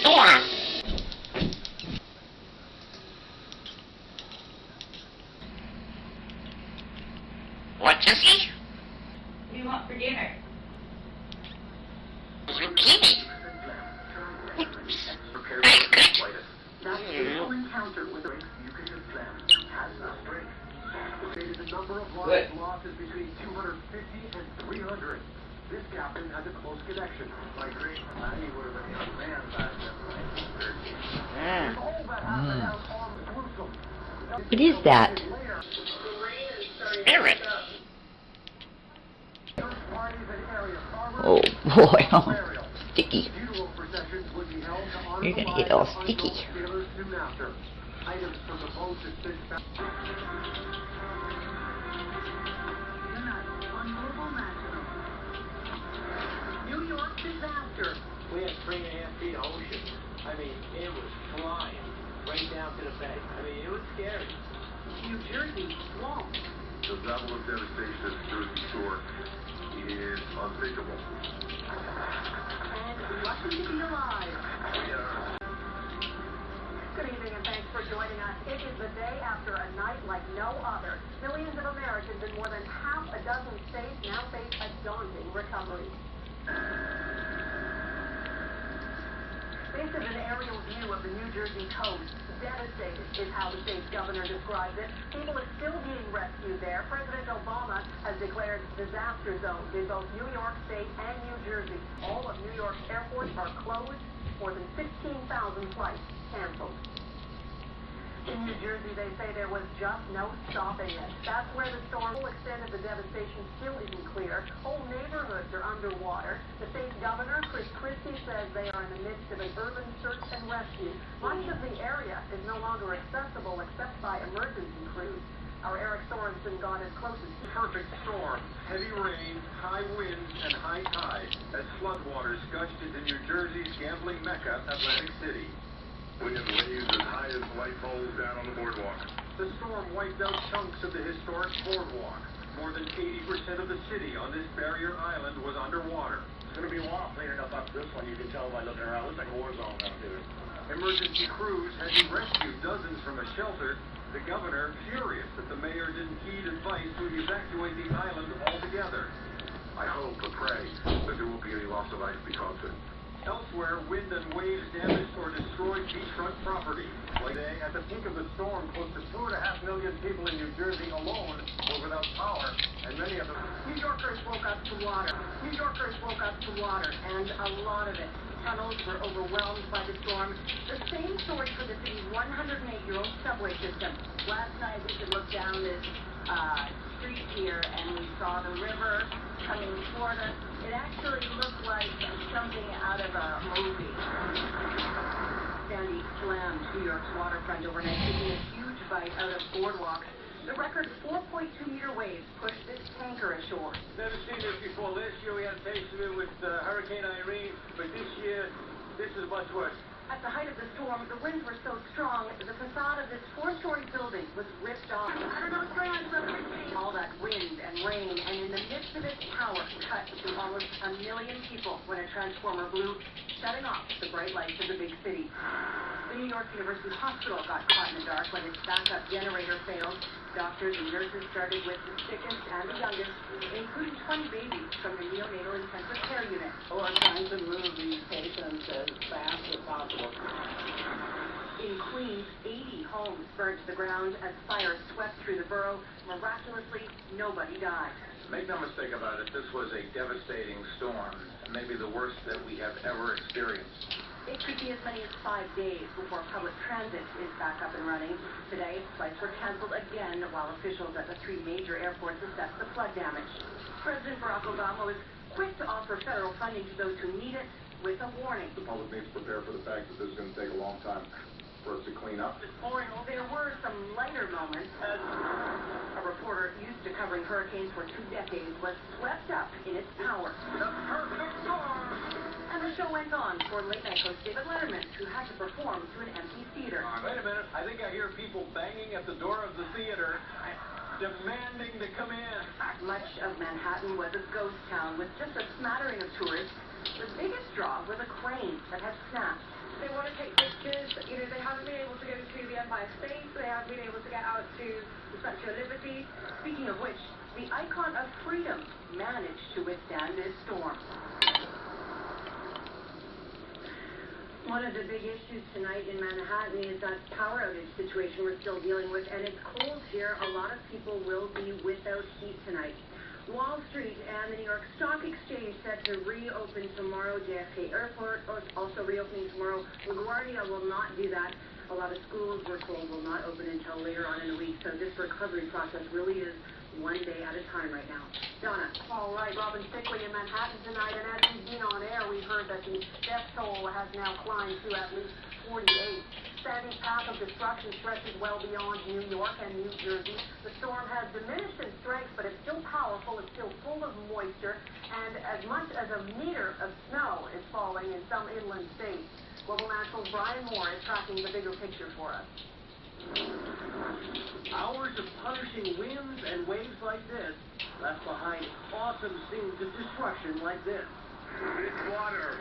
storm. What, Susie? What do you want for dinner? Zucchini. Very good. That physical encounter with a fugitive slam has no strength. Estimated the number of lives lost is between 250 and 300. This captain has a close connection. My great he would have been a young man back then. All that happened out on gruesome. What is that? Spirit. Oh boy, oh, sticky. You're gonna get all sticky. Items from the boat that since back. New York disaster. We had 3.5 feet of ocean. I mean, it was flying right down to the bay. I mean, it was scary. New Jersey swamp. The level of devastation at the Jersey Shore is unthinkable. And lucky to be alive. Good evening and thanks for joining us. It is the day after a night like no other. Millions of Americans in more than half a dozen states now face a daunting recovery. This is an aerial view of the New Jersey coast. Devastated is how the state's governor describes it. People are still being rescued there. President Obama has declared disaster zones in both New York State and New Jersey. All of New York's airports are closed. More than 15,000 flights canceled. In New Jersey, they say there was just no stopping it. That's where the storm will extend of the devastation still isn't clear. Whole neighborhoods are underwater. The state's governor, Chris Christie, says they are in the midst of an urban search and rescue. Much of the area is no longer accessible except by emergency crews. Our Eric Sorensen got as close as he Perfect storm, heavy rain, high winds, and high tide as floodwaters gushed into New Jersey's gambling mecca, Atlantic City. We had waves as high as light poles down on the boardwalk. The storm wiped out chunks of the historic boardwalk. More than 80% of the city on this barrier island was underwater. It's going to be a while cleaning up after this one. You can tell by looking around. It looks like a war zone out here. Emergency crews had to rescue dozens from a shelter. The governor furious that the mayor didn't heed advice to evacuate the island altogether. I hope and pray that there won't be any loss of life because of it. Elsewhere, wind and waves damaged or destroyed beachfront property. Today, at the peak of the storm, close to 2.5 million people in New Jersey alone were without power, and many of them... New Yorkers woke up to water. New Yorkers woke up to water, and a lot of it. Tunnels were overwhelmed by the storm. The same story for the city's 108-year-old subway system. Last night, we could look down this street here, and we saw the river coming toward us. It actually looked like something out of a movie. Sandy slammed New York's waterfront overnight, taking a huge bite out of boardwalks. The record 4.2-meter waves pushed this tanker ashore. Never seen this before. Last year we had a taste of it with Hurricane Irene, but this year, this is much worse. At the height of the storm, the winds were so strong, the facade of this 4-story building was ripped off. I don't know what's going on. All that wind and rain, and in the midst of it, power cut to almost 1 million people when a transformer blew, shutting off the bright lights of the big city. The New York University Hospital got caught in the dark when its backup generator failed. Doctors and nurses started with the sickest and the youngest, including 20 babies from the neonatal intensive care unit. We're trying to move these patients as fast as possible. In Queens, 80 homes burned to the ground as fire swept through the borough. Miraculously, nobody died. Make no mistake about it, this was a devastating storm, maybe the worst that we have ever experienced. It could be as many as 5 days before public transit is back up and running. Today, flights were canceled again while officials at the 3 major airports assess the flood damage. President Barack Obama was quick to offer federal funding to those who need it with a warning. The public needs to prepare for the fact that this is going to take a long time for us to clean up. There were some lighter moments as a reporter used to covering hurricanes for 2 decades was swept up in its power. The perfect storm! And the show went on for late-night host David Letterman, who had to perform to an empty theater. Wait a minute, I think I hear people banging at the door of the theater, demanding to come in. Much of Manhattan was a ghost town with just a smattering of tourists. The biggest draw was a crane that had snapped. There by faith. They have been able to get out to the Statue of Liberty. Speaking of which, the icon of freedom managed to withstand this storm. One of the big issues tonight in Manhattan is that power outage situation we're still dealing with, and it's cold here. A lot of people will be without heat tonight. Wall Street and the New York Stock Exchange set to reopen tomorrow. JFK Airport also reopening tomorrow. LaGuardia will not do that. A lot of schools, we're told, will not open until later on in the week. So this recovery process really is one day at a time right now. Donna. All right, Robin Sickley in Manhattan tonight, and as we've been on air, we've heard that the death toll has now climbed to at least 48. Sandy's path of destruction stretches well beyond New York and New Jersey. The storm has diminished in strength, but it's still powerful. It's still full of moisture, and as much as a meter of snow is falling in some inland states. Global National's Brian Moore is tracking the bigger picture for us. Hours of punishing winds and waves like this left behind awesome scenes of destruction like this. This water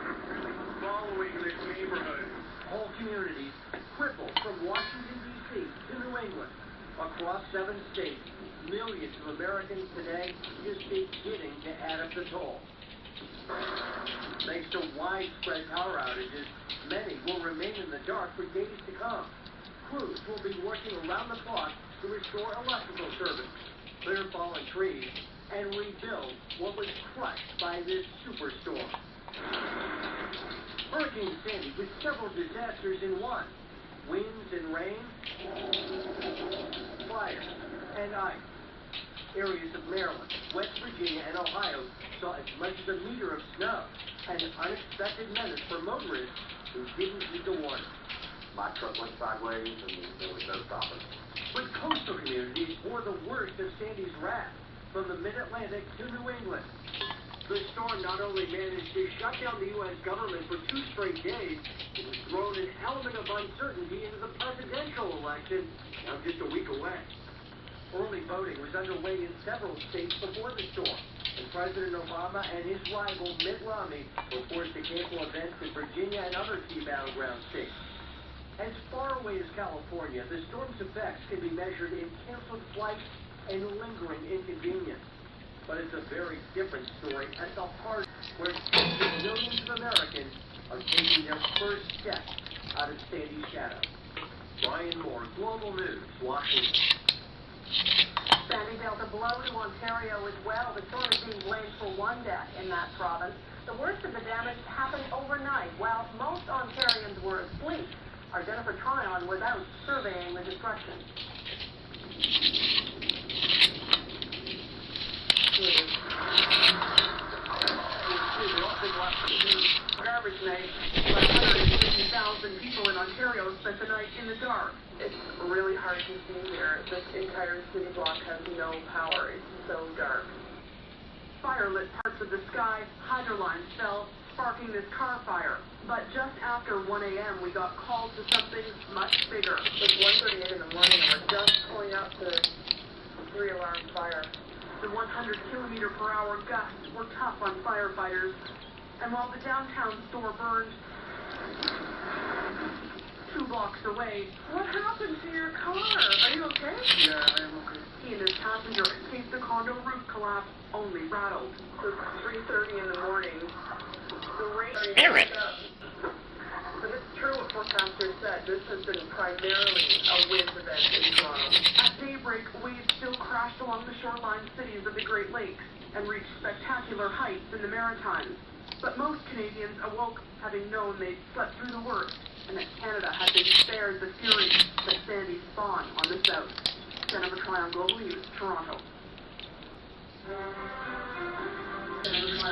following this neighborhood. Whole communities crippled from Washington, D.C. to New England. Across 7 states, millions of Americans today just beginning to add up the toll. Thanks to widespread power outages, many will remain in the dark for days to come. Crews will be working around the clock to restore electrical service, clear fallen trees, and rebuild what was crushed by this superstorm. Hurricane Sandy with several disasters in one. Winds and rain, fire, and ice. Areas of Maryland, West Virginia, and Ohio saw as much as a meter of snow, an unexpected menace for motorists who didn't heed the warning. My truck went sideways and there was no stopping. But coastal communities bore the worst of Sandy's wrath, from the mid-Atlantic to New England. The storm not only managed to shut down the U.S. government for 2 straight days, it has thrown an element of uncertainty into the presidential election, now just a week away. Early voting was underway in several states before the storm, and President Obama and his rival Mitt Romney were forced to cancel events in Virginia and other key battleground states. As far away as California, the storm's effects can be measured in canceled flights and lingering inconvenience. But it's a very different story at the heart, where tens of millions of Americans are taking their first step out of Sandy's shadow. Brian Moore, Global News, Washington. Sandy dealt a blow to Ontario as well. The storm is being blamed for 1 death in that province. The worst of the damage happened overnight, while most Ontarians were asleep. Our Jennifer Tryon was out surveying the destruction. Garbage night, 150,000 people in Ontario spent the night in the dark. It's really hard to see here. This entire city block has no power. It's so dark. Fire-lit parts of the sky, hydro lines fell, sparking this car fire. But just after 1 a.m., we got called to something much bigger. It's 1:38 in the morning, and we're just pulling up the 3-alarm fire. The 100-kilometer-per-hour gusts were tough on firefighters. And while the downtown store burned 2 blocks away, what happened to your car? Are you okay? Yeah, I am okay. He and his passenger escaped the condo roof collapse, only rattled. So it's 3:30 in the morning. The rain... Spirit. But it's true what forecasters said. This has been primarily a wind event in Toronto. At daybreak, waves still crashed along the shoreline cities of the Great Lakes and reached spectacular heights in the Maritimes. But most Canadians awoke having known they'd slept through the worst, and that Canada had been spared the fury that Sandy spawned on the south. Jennifer Tryon, Global News, Toronto.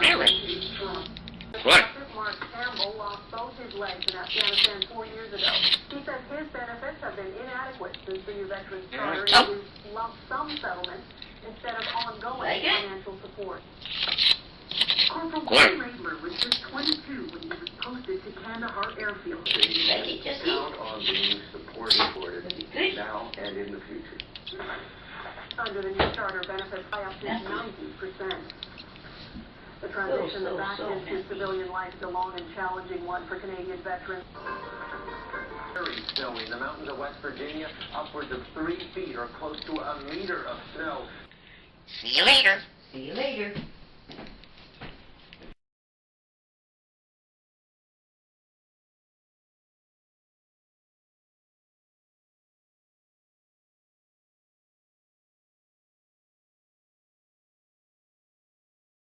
Spirit. What? Mark Campbell lost both his legs in Afghanistan 4 years ago. He says his benefits have been inadequate since the new veterans charter introduced lump sum settlements instead of ongoing financial support. Corporal Gordon Raidler was just 22 when he was posted to Kandahar Airfield. Count on being supported for it now and in the future. Under the new charter, benefits by up to 90%. The transition back into civilian life is a long and challenging one for Canadian veterans. Very snowy in the mountains of West Virginia, upwards of 3 feet or close to a meter of snow. See you later. See you later.